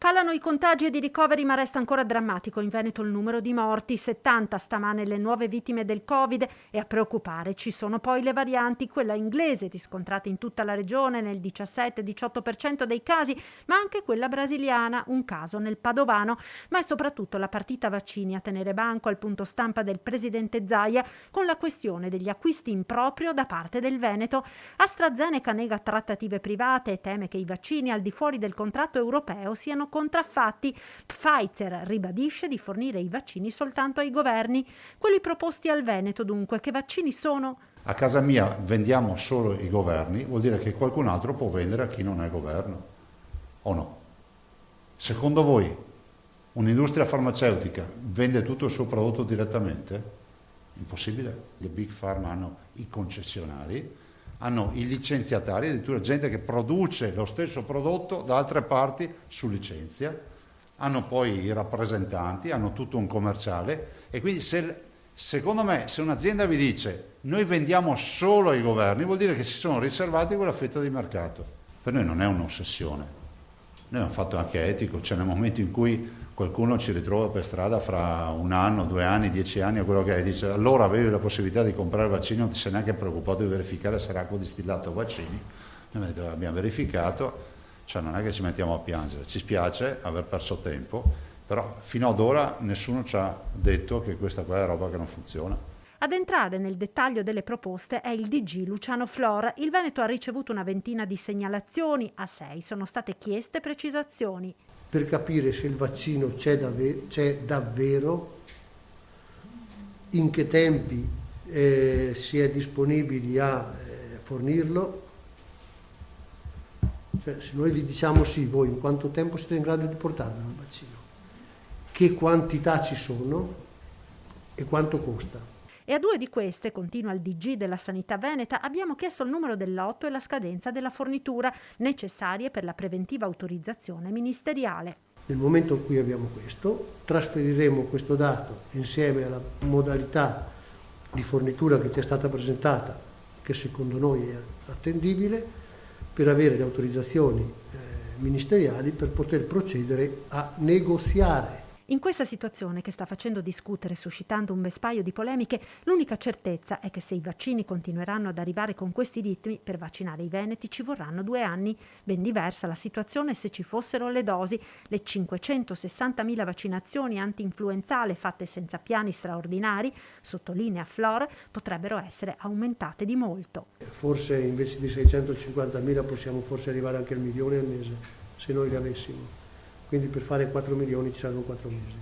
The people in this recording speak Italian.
Calano i contagi ed i ricoveri, ma resta ancora drammatico in Veneto il numero di morti, 70 stamane le nuove vittime del Covid, e a preoccupare ci sono poi le varianti, quella inglese riscontrata in tutta la regione nel 17-18% dei casi, ma anche quella brasiliana, un caso nel padovano, ma è soprattutto la partita vaccini a tenere banco al punto stampa del presidente Zaia con la questione degli acquisti in proprio da parte del Veneto. AstraZeneca nega trattative private e teme che i vaccini al di fuori del contratto europeo siano contraffatti. Pfizer ribadisce di fornire i vaccini soltanto ai governi. Quelli proposti al Veneto, dunque, che vaccini sono? A casa mia vendiamo solo i governi, vuol dire che qualcun altro può vendere a chi non è governo, o no? Secondo voi un'industria farmaceutica vende tutto il suo prodotto direttamente? Impossibile. Le big pharma hanno i concessionari, hanno i licenziatari, addirittura gente che produce lo stesso prodotto da altre parti su licenzia, hanno poi i rappresentanti, hanno tutto un commerciale, e quindi secondo me se un'azienda vi dice noi vendiamo solo ai governi, vuol dire che si sono riservati quella fetta di mercato. Per noi non è un'ossessione, noi abbiamo fatto anche etico, cioè nel momento in cui qualcuno ci ritrova per strada fra 1 anno, 2 anni, 10 anni o quello che è, dice allora avevi la possibilità di comprare il vaccino, non ti sei neanche preoccupato di verificare se era acqua distillata o vaccini. Noi abbiamo verificato, cioè non è che ci mettiamo a piangere, ci spiace aver perso tempo, però fino ad ora nessuno ci ha detto che questa qua è roba che non funziona. Ad entrare nel dettaglio delle proposte è il DG Luciano Flor. Il Veneto ha ricevuto una ventina di segnalazioni, a 6 sono state chieste precisazioni. Per capire se il vaccino c'è davvero, in che tempi si è disponibili a fornirlo. Cioè, se noi vi diciamo sì, voi in quanto tempo siete in grado di portarlo il vaccino? Che quantità ci sono e quanto costa? E a 2 di queste, continua il DG della Sanità Veneta, abbiamo chiesto il numero del lotto e la scadenza della fornitura necessarie per la preventiva autorizzazione ministeriale. Nel momento in cui abbiamo questo, trasferiremo questo dato insieme alla modalità di fornitura che ci è stata presentata, che secondo noi è attendibile, per avere le autorizzazioni ministeriali per poter procedere a negoziare. In questa situazione che sta facendo discutere, suscitando un vespaio di polemiche, l'unica certezza è che se i vaccini continueranno ad arrivare con questi ritmi, per vaccinare i veneti ci vorranno 2 anni. Ben diversa la situazione se ci fossero le dosi. Le 560.000 vaccinazioni anti-influenzale fatte senza piani straordinari, sottolinea Flor, potrebbero essere aumentate di molto. Forse invece di 650.000 possiamo forse arrivare anche al 1 milione al mese, se noi le avessimo. Quindi per fare 4 milioni ci saranno 4 mesi.